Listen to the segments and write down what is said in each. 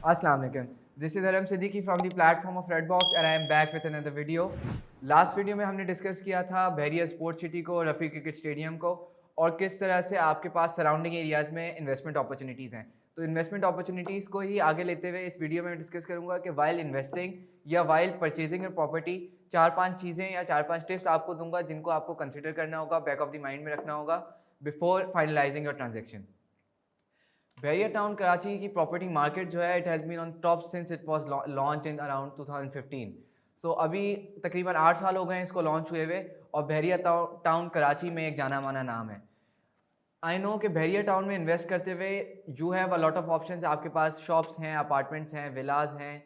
Assalamu alaikum. This is Aram Siddiqui from the platform of Redbox and I am back with another video. Last video में हमने discuss किया था बहरिया sports city को, Rafi cricket stadium को और किस तरह से आपके पास सराउंडिंग एरियाज़ में इन्वेस्टमेंट अपॉर्चुनिटीज़ हैं। तो इन्वेस्टमेंट अपॉर्चुनिटीज़ को ही आगे लेते हुए इस वीडियो में डिस्कस करूंगा कि वाइल इन्वेस्टिंग या वाइल परचेजिंग प्रॉपर्टी 4-5 चीज़ें या 4-5 टिप्स आपको दूंगा जिनको आपको कंसिडर करना होगा, बैक ऑफ द माइंड में रखना होगा before finalising your transaction. Bahria Town Karachi की प्रॉपर्टी मार्केट जो है it has been on top since it was launch in around 2015। So अभी तकरीबन 8 साल हो गए हैं इसको लॉन्च हुए हुए और बहरिया टाउन कराची में एक जाना माना नाम है। आई नो कि बहरिया टाउन में इन्वेस्ट करते हुए you have a lot of options. आपके पास शॉप्स हैं, अपार्टमेंट्स हैं, विलाज हैं,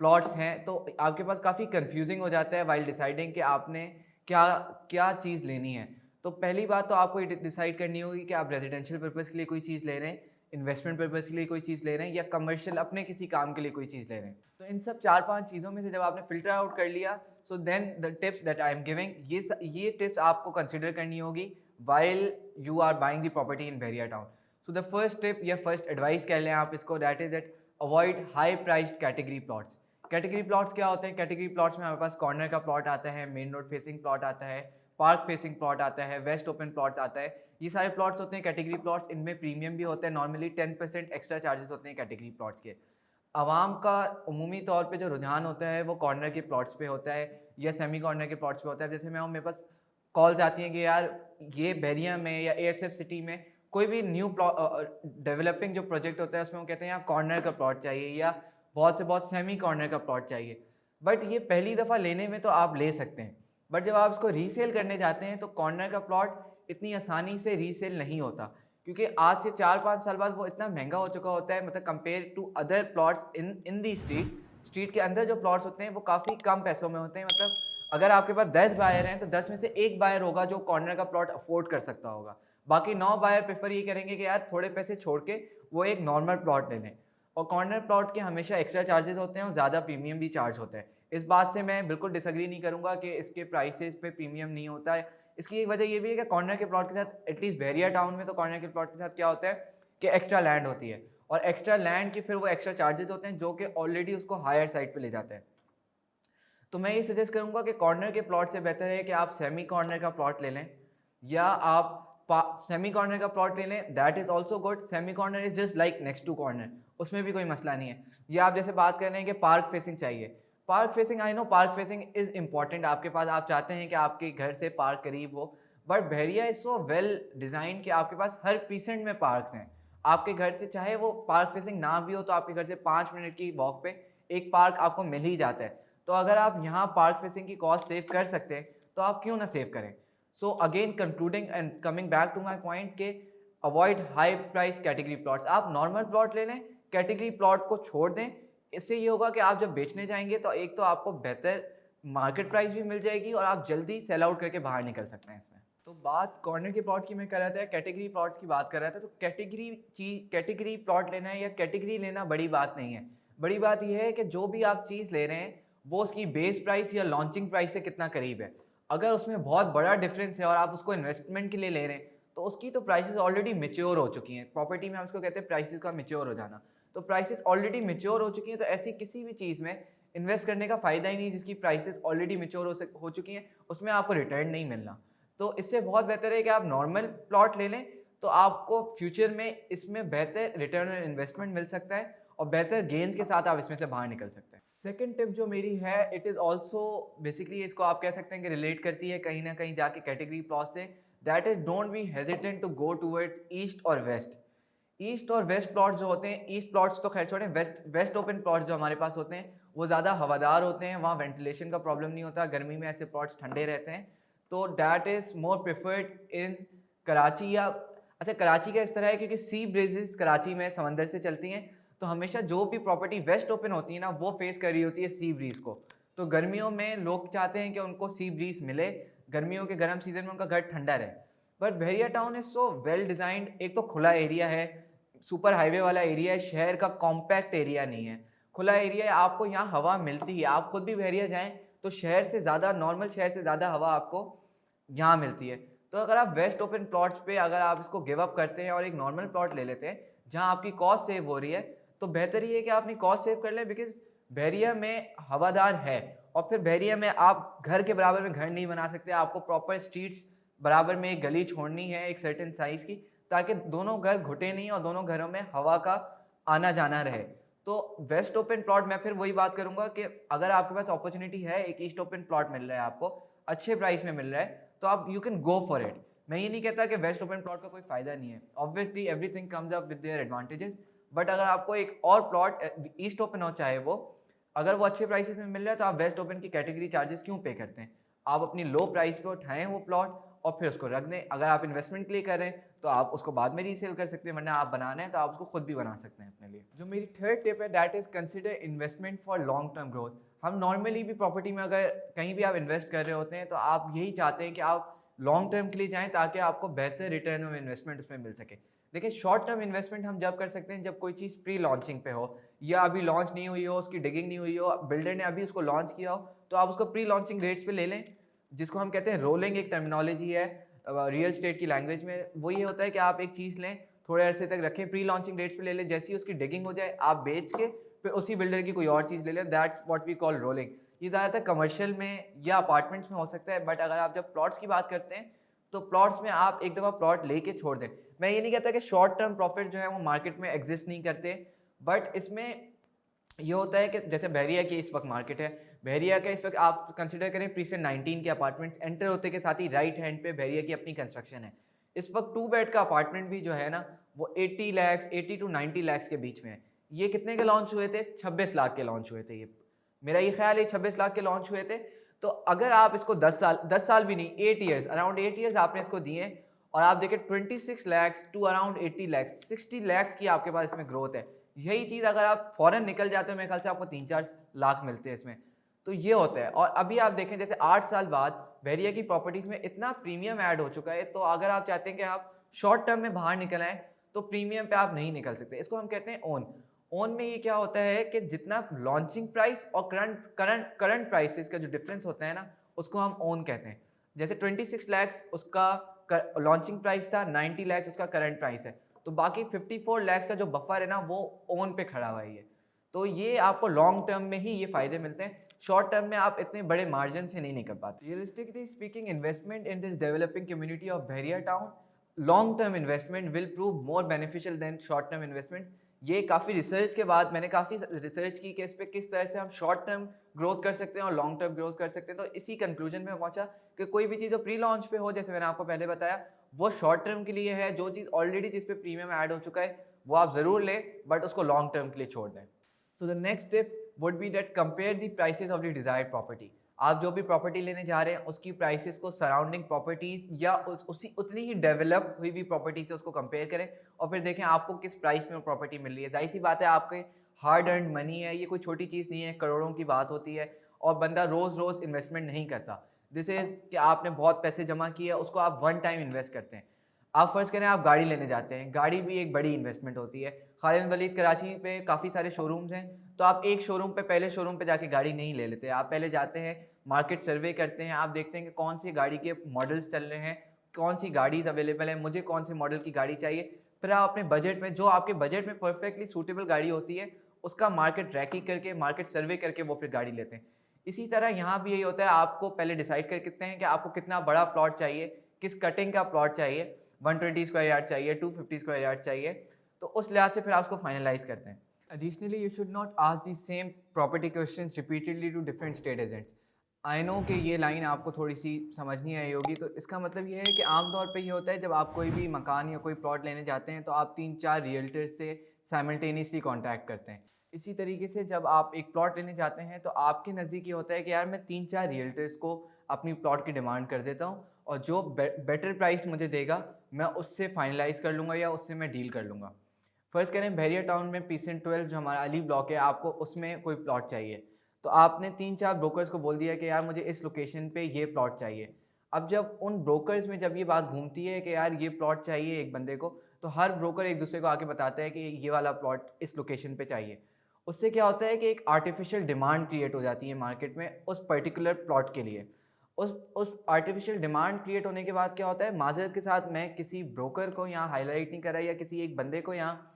प्लॉट्स हैं, तो आपके पास काफ़ी कंफ्यूजिंग हो जाता है वाइल डिसाइडिंग कि आपने क्या क्या चीज़ लेनी है। तो पहली बात तो आपको ये डिसाइड करनी होगी कि आप रेजिडेंशियल पर्पज़ के लिए कोई चीज़ ले रहे हैं, इन्वेस्टमेंट पर्पज़ के लिए कोई चीज़ ले रहे हैं या कमर्शियल अपने किसी काम के लिए कोई चीज़ ले रहे हैं। तो इन सब 4-5 चीज़ों में से जब आपने फ़िल्टर आउट कर लिया, so then the tips that I am giving, ये टिप्स आपको कंसिडर करनी होगी while you are buying the property in Bahria town. So the first tip या first advice कह लें आप इसको, that is that avoid high priced category plots. Category plots क्या होते हैं? कैटेगरी प्लॉट्स में हमारे पास कॉर्नर का प्लॉट आता है, मेन रोड फेसिंग प्लॉट आता है, पार्क फेसिंग प्लॉट आता है, वेस्ट ओपन प्लॉट्स आता है। ये सारे प्लॉट्स होते हैं कैटेगरी प्लॉट्स। इनमें प्रीमियम भी होता है, नॉर्मली 10% एक्स्ट्रा चार्जेस होते हैं कैटेगरी प्लॉट्स के। आवाम का उमूमी तौर पे जो रुझान होता है वो कॉर्नर के प्लॉट्स पे होता है या सेमी कॉर्नर के प्लॉट्स पे होता है। जैसे मेरे पास कॉल्स आती हैं कि यार ये बहरिया में या एएसएफ सिटी में कोई भी न्यू डेवलपिंग जो प्रोजेक्ट होता है उसमें वो कहते हैं यार कॉर्नर का प्लॉट चाहिए या बहुत से बहुत सेमी कॉर्नर का प्लॉट चाहिए। बट ये पहली दफ़ा लेने में तो आप ले सकते हैं, बट जब आप इसको रीसेल करने जाते हैं तो कॉर्नर का प्लॉट इतनी आसानी से रीसेल नहीं होता, क्योंकि आज से 4-5 साल बाद वो इतना महंगा हो चुका होता है, मतलब compare to other plots in the street के अंदर जो प्लॉट्स होते हैं वो काफ़ी कम पैसों में होते हैं। मतलब अगर आपके पास 10 बायर हैं तो 10 में से एक बायर होगा जो कॉर्नर का प्लॉट अफोर्ड कर सकता होगा। बाकी 9 बायर प्रेफर ये करेंगे कि यार थोड़े पैसे छोड़ के वो एक नॉर्मल प्लॉट ले लें। और कॉर्नर प्लॉट के हमेशा एक्स्ट्रा चार्जेस होते हैं और ज़्यादा प्रीमियम भी चार्ज होता है। इस बात से मैं बिल्कुल डिसएग्री नहीं करूँगा कि इसके प्राइसेस पे प्रीमियम नहीं होता है। इसकी एक वजह ये भी है कि कॉर्नर के प्लॉट के साथ, एटलीस्ट बहरिया टाउन में तो कॉर्नर के प्लॉट के साथ क्या होता है कि एक्स्ट्रा लैंड होती है और एक्स्ट्रा लैंड की फिर वो एक्स्ट्रा चार्जेस होते हैं जो कि ऑलरेडी उसको हायर साइड पे ले जाते हैं। तो मैं ये सजेस्ट करूंगा कि कॉर्नर के प्लॉट से बेहतर है कि आप सेमी कॉर्नर का प्लॉट ले लें या आप सेमी कॉर्नर का प्लॉट ले लें, that is also good. Semi corner is just like next to corner, उसमें भी कोई मसला नहीं है। या आप जैसे बात कर रहे हैं कि पार्क फेसिंग चाहिए, park facing, I know park facing is important आपके पास, आप चाहते हैं कि आपके घर से पार्क करीब हो, but Bahria is so well design कि आपके पास हर पीसेंट में पार्क्स हैं। आपके घर से चाहे वो पार्क फेसिंग ना भी हो तो आपके घर से 5 मिनट की वॉक पे एक पार्क आपको मिल ही जाता है। तो अगर आप यहाँ पार्क फेसिंग की कॉस्ट सेव कर सकते हैं तो आप क्यों ना सेव करें। So again concluding and coming back to my point के avoid high price category plots. आप नॉर्मल प्लॉट ले लें, कैटेगरी प्लॉट को छोड़ दें। इससे ये होगा कि आप जब बेचने जाएंगे तो एक तो आपको बेहतर मार्केट प्राइस भी मिल जाएगी और आप जल्दी सेल आउट करके बाहर निकल सकते हैं इसमें। तो बात कॉर्नर के प्लॉट की मैं कर रहा था, कैटेगरी प्लॉट्स की बात कर रहा था। तो कैटेगरी प्लॉट लेना है या कैटेगरी लेना बड़ी बात नहीं है। बड़ी बात यह है कि जो भी आप चीज़ ले रहे हैं वो उसकी बेस प्राइस या लॉन्चिंग प्राइस से कितना करीब है। अगर उसमें बहुत बड़ा डिफरेंस है और आप उसको इन्वेस्टमेंट के लिए ले रहे हैं तो उसकी तो प्राइसेस ऑलरेडी मेच्योर हो चुकी हैं। प्रॉपर्टी में हम उसको कहते हैं प्राइसेस का मेच्योर हो जाना। तो प्राइसेस ऑलरेडी मेच्योर हो चुकी हैं, तो ऐसी किसी भी चीज़ में इन्वेस्ट करने का फ़ायदा ही नहीं जिसकी प्राइसेस ऑलरेडी मेच्योर हो चुकी हैं, उसमें आपको रिटर्न नहीं मिलना। तो इससे बहुत बेहतर है कि आप नॉर्मल प्लॉट ले लें, तो आपको फ्यूचर में इसमें बेहतर रिटर्न ऑन इन्वेस्टमेंट मिल सकता है और बेहतर गेन्स के साथ आप इसमें से बाहर निकल सकते हैं। सेकंड टिप जो मेरी है, इट इज़ ऑल्सो बेसिकली, इसको आप कह सकते हैं कि रिलेट करती है कहीं ना कहीं जाके कैटेगरी प्लॉट से। That is don't be hesitant to go towards east और वेस्ट। ईस्ट और वेस्ट प्लॉट जो होते हैं, ईस्ट प्लॉट्स तो खैर छोड़ें, वेस्ट ओपन प्लॉट्स जो हमारे पास होते हैं वो ज़्यादा हवादार होते हैं, वहाँ वेंटिलेशन का प्रॉब्लम नहीं होता, गर्मी में ऐसे प्लॉट्स ठंडे रहते हैं। तो डैट इज़ मोर प्रिफर्ड इन कराची। या अच्छा, कराची का इस तरह है क्योंकि सी ब्रिजेस कराची में समंदर से चलती हैं, तो हमेशा जो भी प्रॉपर्टी वेस्ट ओपन होती है ना वो फेस कर रही होती है सी ब्रीज को। तो गर्मियों में लोग चाहते हैं कि उनको सी ब्रीज मिले, गर्मियों के गर्म सीजन में उनका घर ठंडा रहे। But Bahria town is so well designed. एक तो खुला एरिया है, सुपर हाईवे वाला एरिया है, शहर का कॉम्पैक्ट एरिया नहीं है, खुला एरिया है। आपको यहाँ हवा मिलती है, आप खुद भी बहरिया जाएँ तो शहर से ज़्यादा, नॉर्मल शहर से ज़्यादा हवा आपको यहाँ मिलती है। तो अगर आप वेस्ट ओपन प्लॉट्स पे अगर आप इसको गिव अप करते हैं और एक नॉर्मल प्लॉट ले लेते हैं जहाँ आपकी कॉस्ट सेव हो रही है, तो बेहतर ये है कि आप अपनी कॉस्ट सेव कर लें, बिकॉज बहरिया में हवादार है और फिर बहरिया में आप घर के बराबर में घर नहीं बना सकते, आपको प्रॉपर स्ट्रीट्स बराबर में एक गली छोड़नी है एक सर्टेन साइज़ की, ताकि दोनों घर घुटे नहीं और दोनों घरों में हवा का आना जाना रहे। तो वेस्ट ओपन प्लॉट मैं फिर वही बात करूंगा कि अगर आपके पास अपॉर्चुनिटी है, एक ईस्ट ओपन प्लॉट मिल रहा है आपको अच्छे प्राइस में मिल रहा है, तो आप you can go for it. मैं ये नहीं कहता कि वेस्ट ओपन प्लॉट का कोई फायदा नहीं है, obviously everything comes up with their advantages, but अगर आपको एक और प्लॉट ईस्ट ओपन हो चाहे वो, अगर वो अच्छे प्राइसेस में मिल रहा है तो आप वेस्ट ओपन की कैटेगरी चार्जेस क्यों पे करते हैं? आप अपनी लो प्राइस पे उठाएं वो प्लॉट और फिर उसको रख दें। अगर आप इन्वेस्टमेंट के लिए कर रहे हैं तो आप उसको बाद में रीसेल कर सकते हैं, वरना आप बनाना है तो आप उसको खुद भी बना सकते हैं अपने लिए। जो मेरी थर्ड टिप है that is consider investment for long term growth. हम नॉर्मली भी प्रॉपर्टी में अगर कहीं भी आप इन्वेस्ट कर रहे होते हैं तो आप यही चाहते हैं कि आप लॉन्ग टर्म के लिए जाएं ताकि आपको बेहतर रिटर्न ऑफ इन्वेस्टमेंट उसमें मिल सके। देखिए, शॉर्ट टर्म इन्वेस्टमेंट हम जब कर सकते हैं जब कोई चीज़ प्री लॉन्चिंग पे हो या अभी लॉन्च नहीं हुई हो, उसकी डिगिंग नहीं हुई हो, बिल्डर ने अभी उसको लॉन्च किया हो, तो आप उसको प्री लॉन्चिंग रेट्स पे ले लें, जिसको हम कहते हैं रोलिंग, एक टर्मिनोलॉजी है रियल स्टेट की लैंग्वेज में। वो ये होता है कि आप एक चीज़ लें, थोड़े अरसे तक रखें, प्री लॉन्चिंग रेट्स पे ले लें, जैसे ही उसकी डिगिंग हो जाए आप बेच के फिर उसी बिल्डर की कोई और चीज़ ले लें। That's what we call rolling. ये ज़्यादातर कमर्शियल में या अपार्टमेंट्स में हो सकता है, बट अगर आप जब प्लॉट्स की बात करते हैं तो प्लॉट्स में आप एक दफ़ा प्लॉट लेके छोड़ दें। मैं ये नहीं कहता कि शॉर्ट टर्म प्रॉफिट जो है वो मार्केट में एग्जिस्ट नहीं करते, बट इसमें ये होता है कि जैसे बहरिया की इस वक्त मार्केट है, बहरिया का इस वक्त आप कंसिडर करें प्रीसेंट 19 के अपार्टमेंट्स एंटर होते के साथ ही राइट हैंड पे बहरिया की अपनी कंस्ट्रक्शन है। इस वक्त 2 बेड का अपार्टमेंट भी जो है ना वो 80 लाख 80 टू 90 लाख के बीच में है। ये कितने के लॉन्च हुए थे? 26 लाख के लॉन्च हुए थे। ये मेरा ये ख्याल है 26 लाख के लॉन्च हुए थे। तो अगर आप इसको 10 साल भी नहीं, 8 ईयर्स, अराउंड 8 ईयर्स आपने इसको दिए और आप देखें 26 लाख टू अराउंड 80 लाख, 60 लाख की आपके पास इसमें ग्रोथ है। यही चीज़ अगर आप फॉरेन निकल जाते हो मेरे ख्याल से आपको 3-4 लाख मिलते हैं इसमें। तो ये होता है। और अभी आप देखें जैसे 8 साल बाद बहरिया की प्रॉपर्टीज़ में इतना प्रीमियम ऐड हो चुका है, तो अगर आप चाहते हैं कि आप शॉर्ट टर्म में बाहर निकल आएँ तो प्रीमियम पे आप नहीं निकल सकते। इसको हम कहते हैं ओन। ओन में ये क्या होता है कि जितना लॉन्चिंग प्राइस और करंट प्राइसेस का जो डिफरेंस होता है ना, उसको हम ओन कहते हैं। जैसे 26 लाख उसका लॉन्चिंग प्राइस था, 90 लाख उसका करंट प्राइस है, तो बाकी 54 लाख का जो बफर है ना वो ओन पे खड़ा हुआ है। तो ये आपको लॉन्ग टर्म में ही ये फायदे मिलते हैं, शॉर्ट टर्म में आप इतने बड़े मार्जिन से नहीं निकल पाते। Realistically speaking, investment in this developing community of Bahria Town, long term investment will prove more beneficial than short term investment. ये काफ़ी रिसर्च के बाद मैंने काफ़ी रिसर्च की कि इस पर किस तरह से हम शॉर्ट टर्म ग्रोथ कर सकते हैं और लॉन्ग टर्म ग्रोथ कर सकते हैं। तो इसी कंक्लूजन में पहुंचा कि कोई भी चीज़ जो प्री लॉन्च पे हो, जैसे मैंने आपको पहले बताया, वो शॉर्ट टर्म के लिए है। जो चीज़ ऑलरेडी जिस पे प्रीमियम ऐड हो चुका है वो आप ज़रूर लें, बट उसको लॉन्ग टर्म के लिए छोड़ दें। So the next tip would be that compare the prices of the desired property. आप जो भी प्रॉपर्टी लेने जा रहे हैं उसकी प्राइसेस को सराउंडिंग प्रॉपर्टीज़ या उसी उतनी ही डेवलप हुई भी प्रॉपर्टी से उसको कंपेयर करें और फिर देखें आपको किस प्राइस में प्रॉपर्टी मिल रही है। जाहिर सी बात है, आपके हार्ड अर्न मनी है, ये कोई छोटी चीज़ नहीं है, करोड़ों की बात होती है और बंदा रोज़ रोज़ इन्वेस्टमेंट नहीं करता। दिस इज़ कि आपने बहुत पैसे जमा किए, उसको आप वन टाइम इन्वेस्ट करते हैं। आप फ़र्ज़ करें आप गाड़ी लेने जाते हैं, गाड़ी भी एक बड़ी इन्वेस्टमेंट होती है। खालिद वलीद कराची पे काफ़ी सारे शोरूम्स हैं, तो आप एक शोरूम पे पहले शोरूम पे जाके गाड़ी नहीं ले लेते। आप पहले जाते हैं, मार्केट सर्वे करते हैं, आप देखते हैं कि कौन सी गाड़ी के मॉडल्स चल रहे हैं, कौन सी गाड़ीज़ अवेलेबल है, मुझे कौन से मॉडल की गाड़ी चाहिए। फिर आप अपने बजट में, जो आपके बजट में परफेक्टली सूटेबल गाड़ी होती है, उसका मार्केट ट्रैकिंग करके, मार्केट सर्वे करके वो फिर गाड़ी लेते हैं। इसी तरह यहाँ भी यही होता है, आपको पहले डिसाइड कर सकते हैं कि आपको कितना बड़ा प्लॉट चाहिए, किस कटिंग का प्लॉट चाहिए, 120 स्क्वायर यार्ड चाहिए, 250 स्क्वायर यार्ड चाहिए, तो उस लिहाज से फिर आप उसको फाइनलाइज करते हैं। Additionally, you should not ask the same property questions repeatedly to different state agents. I know कि ये लाइन आपको थोड़ी सी समझ नहीं आई होगी, तो इसका मतलब ये है कि आमतौर पे ये होता है जब आप कोई भी मकान या कोई प्लॉट लेने जाते हैं तो आप 3-4 रियल्टर से साइमल्टेनियसली कांटेक्ट करते हैं। इसी तरीके से जब आप एक प्लॉट लेने जाते हैं तो आपके नज़दीक ये होता है कि यार मैं 3-4 रियल्टर्स को अपनी प्लॉट की डिमांड कर देता हूँ और जो बेटर प्राइस मुझे देगा मैं उससे फाइनलाइज़ कर लूँगा या उससे मैं डील कर लूँगा। फ़र्ज़ करें बहरिया टाउन में प्रीसेंट 12 जो हमारा अली ब्लॉक है, आपको उसमें कोई प्लॉट चाहिए, तो आपने 3-4 ब्रोकर्स को बोल दिया कि यार मुझे इस लोकेशन पे ये प्लॉट चाहिए। अब जब उन ब्रोकर्स में जब ये बात घूमती है कि यार ये प्लॉट चाहिए एक बंदे को, तो हर ब्रोकर एक दूसरे को आके बताता है कि ये वाला प्लॉट इस लोकेशन पे चाहिए। उससे क्या होता है कि एक आर्टिफिशियल डिमांड क्रिएट हो जाती है मार्केट में उस पर्टिकुलर प्लॉट के लिए। उस आर्टिफिशियल डिमांड क्रिएट होने के बाद क्या होता है, माज़रत के साथ मैं किसी ब्रोकर को यहाँ हाईलाइट नहीं कर रहा या किसी एक बंदे को यहाँ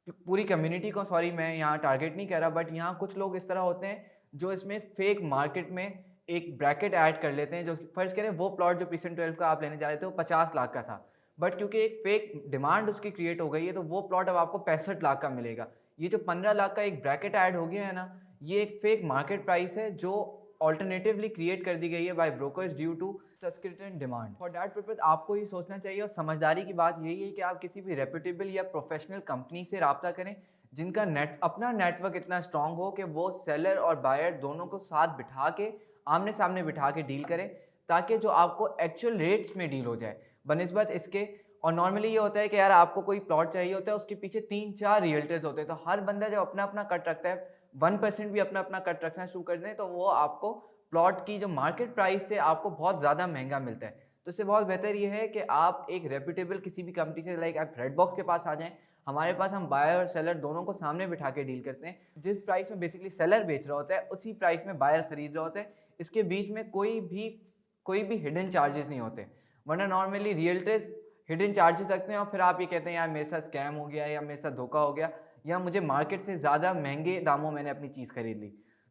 पूरी कम्युनिटी को, सॉरी मैं यहाँ टारगेट नहीं कर रहा, बट यहाँ कुछ लोग इस तरह होते हैं जो इसमें फेक मार्केट में एक ब्रैकेट ऐड कर लेते हैं। जो फर्स्ट करें वो प्लॉट जो प्रीसेंट 12 का आप लेने जा रहे थे वो 50 लाख का था, बट क्योंकि एक फेक डिमांड उसकी क्रिएट हो गई है तो वो प्लॉट अब आपको 65 लाख का मिलेगा। ये जो 15 लाख का एक ब्रैकेट ऐड हो गया है ना, ये एक फेक मार्केट प्राइस है जो ऑल्टरनेटिवली क्रिएट कर दी गई है by brokers due to subscription demand. For that purpose आपको ये सोचना चाहिए, और समझदारी की बात यही है कि आप किसी भी रेप्यूटेबल या प्रोफेशनल कंपनी से रब्ता करें जिनका अपना नेटवर्क इतना स्ट्रांग हो कि वो सेलर और बायर दोनों को साथ बिठा के, आमने सामने बिठा के डील करें, ताकि जो आपको एक्चुअल रेट्स में डील हो जाए बनिस्बत इसके। और नॉर्मली ये होता है कि यार आपको कोई प्लॉट चाहिए होता है, उसके पीछे 3-4 रियल्टर्स होते हैं, तो हर बंदा जब अपना अपना कट रखता है, 1% भी अपना अपना कट रखना शुरू कर दें तो वो आपको प्लॉट की जो मार्केट प्राइस से आपको बहुत ज़्यादा महंगा मिलता है। तो इससे बहुत बेहतर ये है कि आप एक रेप्यूटेबल किसी भी कंपनी से, लाइक आप रेडबॉक्स के पास आ जाएं। हमारे पास हम बायर और सेलर दोनों को सामने बिठा के डील करते हैं। जिस प्राइस में बेसिकली सेलर बेच रहा होता है उसी प्राइस में बायर खरीद रहा होता है। इसके बीच में कोई भी हिडन चार्जेस नहीं होते, वरना नॉर्मली रियल्टर्स हिडन चार्जेस रखते हैं और फिर आप ये कहते हैं यार मेरे साथ स्कैम हो गया, या मेरे साथ धोखा हो गया, या मुझे मार्केट से ज़्यादा महंगे दामों मैंने अपनी चीज़ खरीद ली।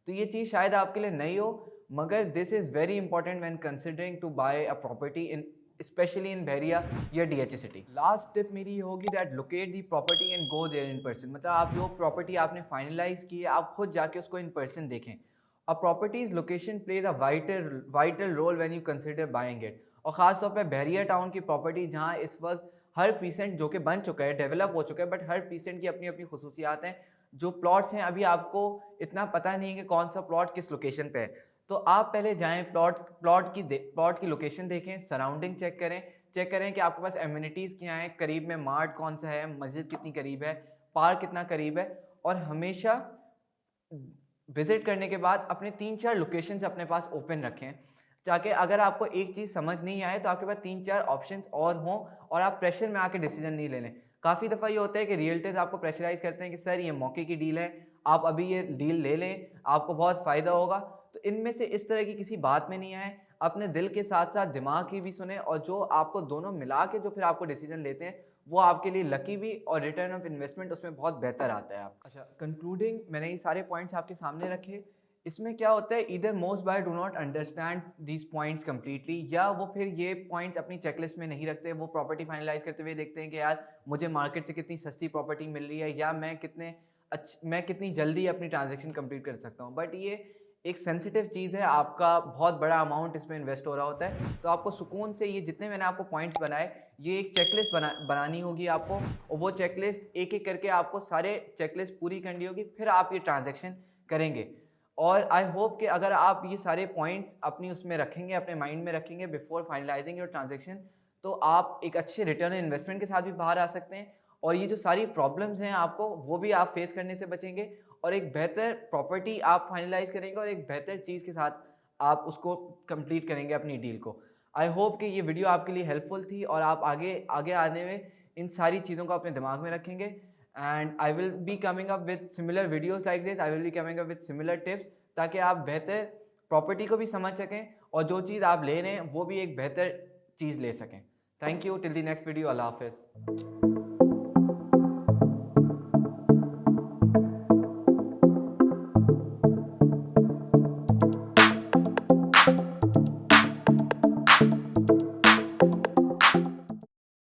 तो ये चीज़ शायद आपके लिए नहीं हो, मगर this is very important when considering to buy a property in specially in Bahria या DH सिटी। लास्ट टिप मेरी ये होगी that locate the property and go there in person. मतलब आप जो प्रॉपर्टी आपने फाइनलाइज की है आप खुद जाके उसको इन पर्सन देखें। A property's location plays a vital role when you consider buying it. और ख़ास तौर पे बहरिया टाउन की प्रॉपर्टी जहाँ इस वक्त हर पीसेंट जो कि बन चुका है, डेवलप हो चुका है, बट हर पीसेंट की अपनी अपनी खसूसियात हैं। जो प्लॉट्स हैं अभी आपको इतना पता नहीं है कि कौन सा प्लॉट किस लोकेशन पे है, तो आप पहले जाएं, प्लॉट की लोकेशन देखें, सराउंडिंग चेक करें कि आपके पास एम्यूनिटीज़ क्या हैं, करीब में मार्ट कौन सा है, मस्जिद कितनी करीब है, पार्क कितना करीब है। और हमेशा विजिट करने के बाद अपने 3-4 लोकेशन अपने पास ओपन रखें, ताकि अगर आपको एक चीज़ समझ नहीं आए तो आपके पास 3-4 ऑप्शंस और हों और आप प्रेशर में आके डिसीजन नहीं ले लें। काफ़ी दफ़ा ये होता है कि रियल्टर्स आपको प्रेशराइज़ करते हैं कि सर ये मौके की डील है, आप अभी ये डील ले लें, आपको बहुत फ़ायदा होगा। तो इनमें से इस तरह की किसी बात में नहीं आए, अपने दिल के साथ साथ दिमाग की भी सुने, और जो आपको दोनों मिला के जो फिर आपको डिसीजन लेते हैं वो आपके लिए लकी भी, और रिटर्न ऑफ इन्वेस्टमेंट उसमें बहुत बेहतर आता है आपका। अच्छा, कंक्लूडिंग मैंने ये सारे पॉइंट्स आपके सामने रखे। इसमें क्या होता है, इधर most buyer do not understand these points completely, या वो फिर ये पॉइंट्स अपनी चेकलिस्ट में नहीं रखते। वो प्रॉपर्टी फाइनलाइज करते हुए देखते हैं कि यार मुझे मार्केट से कितनी सस्ती प्रॉपर्टी मिल रही है, या मैं कितनी जल्दी अपनी ट्रांजेक्शन कंप्लीट कर सकता हूँ। बट ये एक सेंसिटिव चीज़ है, आपका बहुत बड़ा अमाउंट इसमें इन्वेस्ट हो रहा होता है। तो आपको सुकून से ये जितने मैंने आपको पॉइंट्स बनाए, ये एक चेकलिस्ट बनानी होगी आपको, और वो चेकलिस्ट एक एक करके आपको सारे चेकलिस्ट पूरी करनी होगी, फिर आप ये ट्रांजेक्शन करेंगे। और आई होप कि अगर आप ये सारे पॉइंट्स अपनी उसमें रखेंगे, अपने माइंड में रखेंगे बिफोर फाइनलाइजिंग योर ट्रांजेक्शन, तो आप एक अच्छे रिटर्न इन्वेस्टमेंट के साथ भी बाहर आ सकते हैं, और ये जो सारी प्रॉब्लम्स हैं आपको वो भी आप फेस करने से बचेंगे, और एक बेहतर प्रॉपर्टी आप फाइनलाइज करेंगे, और एक बेहतर चीज़ के साथ आप उसको कंप्लीट करेंगे अपनी डील को। आई होप कि ये वीडियो आपके लिए हेल्पफुल थी, और आप आगे आगे आने में इन सारी चीज़ों को अपने दिमाग में रखेंगे। and I will be coming up with similar videos like this. I will be coming up with similar tips, ताकि आप बेहतर प्रॉपर्टी को भी समझ सकें और जो चीज़ आप ले रहे हैं वो भी एक बेहतर चीज़ ले सकें। Thank you, till the next video, अल्लाह हाफिज़।